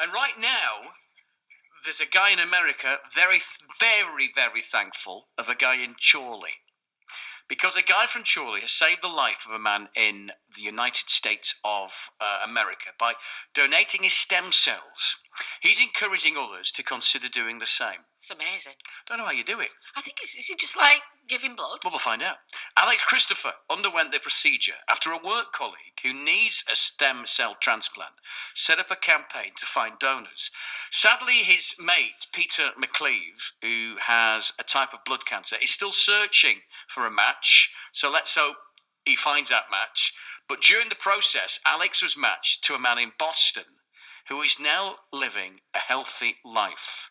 And right now, there's a guy in America very, very, very thankful of a guy in Chorley. Because a guy from Chorley has saved the life of a man in the United States of America by donating his stem cells. He's encouraging others to consider doing the same. It's amazing. Don't know how you do it. I think is it just like giving blood? Well, we'll find out. Alex Christopher underwent the procedure after a work colleague who needs a stem cell transplant set up a campaign to find donors. Sadly, his mate, Peter McCleve, who has a type of blood cancer, is still searching for a match. So let's hope he finds that match. But during the process, Alex was matched to a man in Boston who is now living a healthy life.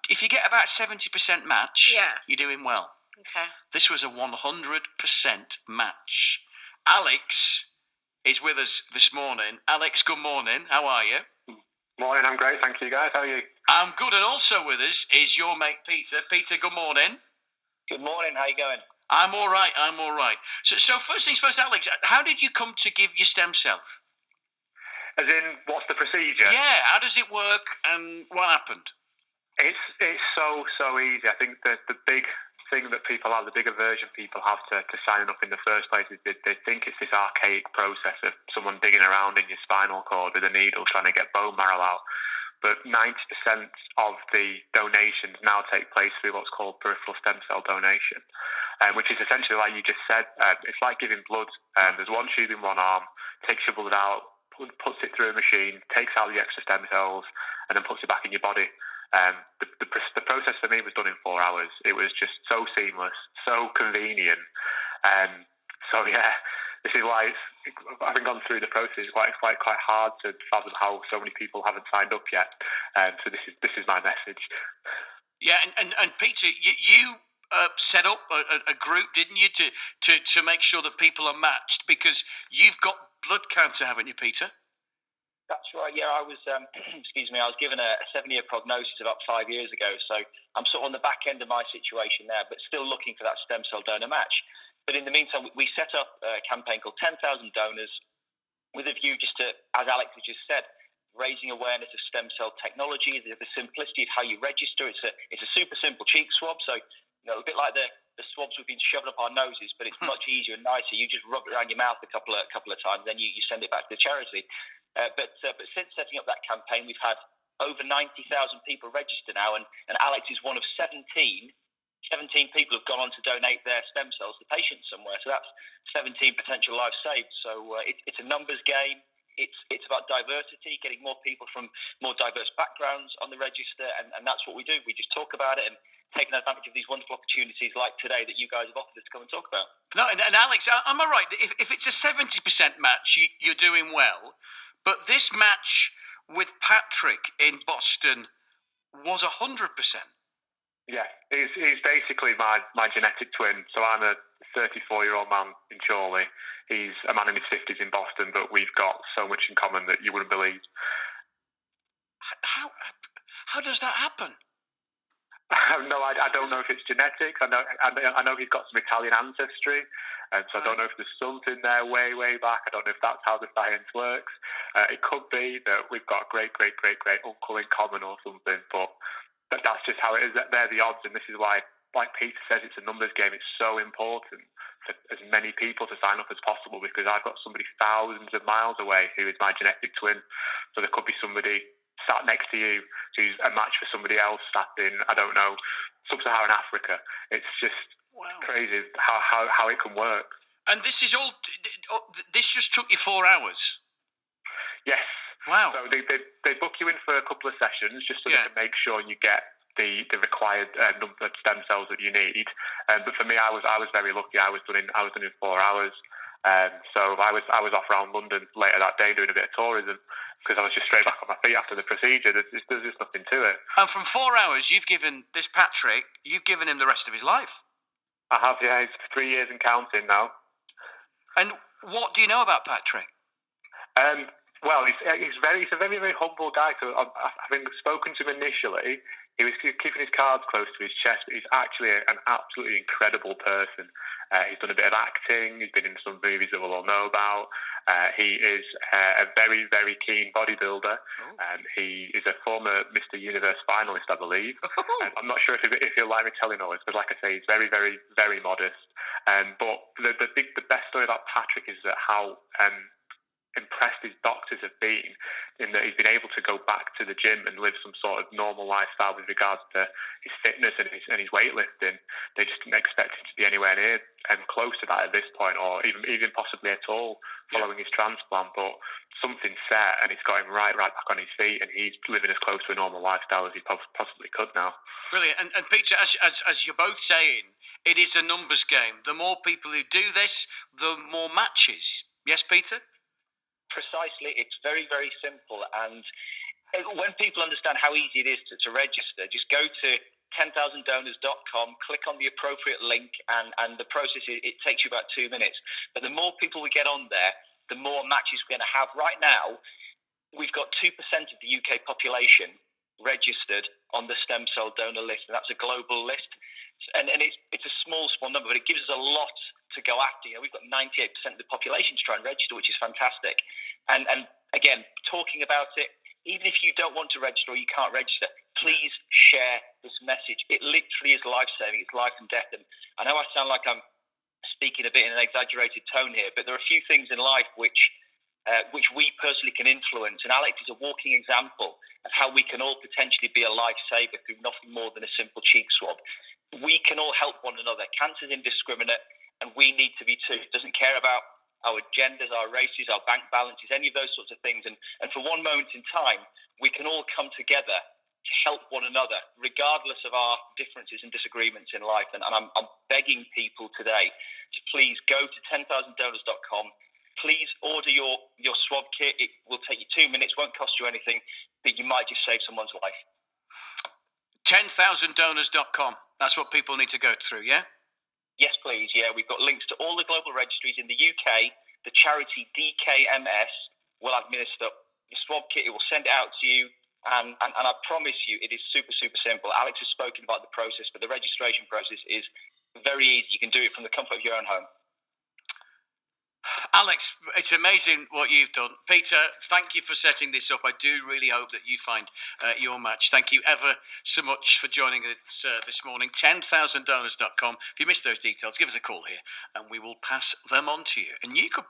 If you get about 70% match, you're doing well. Okay. This was a 100% match. Alex is with us this morning. Alex, good morning. How are you? Morning, I'm great. Thank you, guys. How are you? I'm good. And also with us is your mate, Peter. Peter, good morning. Good morning. How you going? I'm all right. So first things first, Alex, how did you come to give your stem cells? As in, what's the procedure? Yeah, how does it work and what happened? It's so easy. I think that the big thing that people have, the big aversion people have to signing up in the first place is they think it's this archaic process of someone digging around in your spinal cord with a needle trying to get bone marrow out. But 90% of the donations now take place through what's called peripheral stem cell donation, which is essentially, like you just said, it's like giving blood. There's one tube in one arm, takes your blood out, puts it through a machine, takes out the extra stem cells, and then puts it back in your body. The process for me was done in 4 hours. It was just so seamless, so convenient. So yeah, this is why having gone through the process, it's quite hard to fathom how so many people haven't signed up yet. So this is my message. Yeah, and Peter, you set up a group, didn't you, to make sure that people are matched because you've got blood cancer, haven't you, Peter? That's right. Yeah, I was. Excuse me. I was given a 7-year prognosis about 5 years ago, so I'm sort of on the back end of my situation there, but still looking for that stem cell donor match. But in the meantime, we set up a campaign called 10,000 Donors with a view just to, as Alex has just said, raising awareness of stem cell technology, the simplicity of how you register. It's a super simple cheek swab, so a bit like the swabs we've been shoving up our noses, but it's much easier and nicer. You just rub it around your mouth a couple of times, then you send it back to the charity. But since setting up that campaign, we've had over 90,000 people register now, and Alex is one of 17 people who've gone on to donate their stem cells to patients somewhere. So that's 17 potential lives saved. So it's a numbers game. It's about diversity, getting more people from more diverse backgrounds on the register, and that's what we do. We just talk about it and taking advantage of these wonderful opportunities like today that you guys have offered us to come and talk about. No, and Alex, am I right? If it's a 70% match, you're doing well. But this match with Patrick in Boston was 100%. Yeah, he's basically my genetic twin. So I'm a 34-year-old man in Chorley. He's a man in his 50s in Boston, but we've got so much in common that you wouldn't believe. How does that happen? No, I don't know if it's genetics. I know he's got some Italian ancestry, and so I don't know if there's something there way back. I don't know if that's how the science works. It could be that we've got a great uncle in common or something, but that's just how it is. They're the odds, and this is why, like Peter says, it's a numbers game. It's so important for as many people to sign up as possible because I've got somebody thousands of miles away who is my genetic twin. So there could be somebody sat next to you who's a match for somebody else sat in, I don't know, sub-Saharan Africa. It's just crazy how it can work. And this is this just took you 4 hours? Yes. Wow. So they book you in for a couple of sessions just so they can make sure you get the required number of stem cells that you need. But for me, I was very lucky. I was done in 4 hours. So I was off around London later that day doing a bit of tourism because I was just straight back on my feet after the procedure. There's just nothing to it. And from 4 hours, you've given this Patrick, you've given him the rest of his life. I have, yeah. It's 3 years and counting now. And what do you know about Patrick? Well, he's a very humble guy. So having spoken to him initially, he was keeping his cards close to his chest, but he's actually an absolutely incredible person. He's done a bit of acting. He's been in some movies that we'll all know about. He is a very, very keen bodybuilder. He is a former Mr. Universe finalist, I believe. I'm not sure if he'll like me telling all this, but like I say, he's very, very, very modest. But the best story about Patrick is that how impressed his doctors have been in that he's been able to go back to the gym and live some sort of normal lifestyle with regards to his fitness and his weightlifting. They just didn't expect him to be anywhere near close to that at this point, or even possibly at all following his transplant. But something set, and it's got him right back on his feet, and he's living as close to a normal lifestyle as he possibly could now. Brilliant. And Peter, as you're both saying, it is a numbers game. The more people who do this, the more matches. Yes, Peter? Precisely. It's very, very simple. And when people understand how easy it is to register, just go to 10,000donors.com, click on the appropriate link, and the process, it takes you about 2 minutes. But the more people we get on there, the more matches we're going to have. Right now, we've got 2% of the UK population registered on the stem cell donor list, and that's a global list. And it's a small number, but it gives us a lot to go after. You know, we've got 98% of the population to try and register, which is fantastic. And again, talking about it, even if you don't want to register or you can't register, please share this message. It literally is life-saving. It's life and death. And I know I sound like I'm speaking a bit in an exaggerated tone here, but there are a few things in life which we personally can influence. And Alex is a walking example of how we can all potentially be a lifesaver through nothing more than a simple cheek swab. We can all help one another. Cancer is indiscriminate, and we need to be too. It doesn't care about our genders, our races, our bank balances, any of those sorts of things. And for one moment in time, we can all come together to help one another, regardless of our differences and disagreements in life. And I'm begging people today to please go to 10,000donors.com. Please order your swab kit. It will take you 2 minutes, won't cost you anything, but you might just save someone's life. 10,000donors.com. That's what people need to go through, yeah? Yes, please. Yeah, we've got links to all the global registries in the UK. The charity DKMS will administer your swab kit. It will send it out to you. And I promise you, it is super, super simple. Alex has spoken about the process, but the registration process is very easy. You can do it from the comfort of your own home. Alex, it's amazing what you've done. Peter, thank you for setting this up. I do really hope that you find your match. Thank you ever so much for joining us this morning. 10,000donors.com. If you missed those details, give us a call here and we will pass them on to you. And you could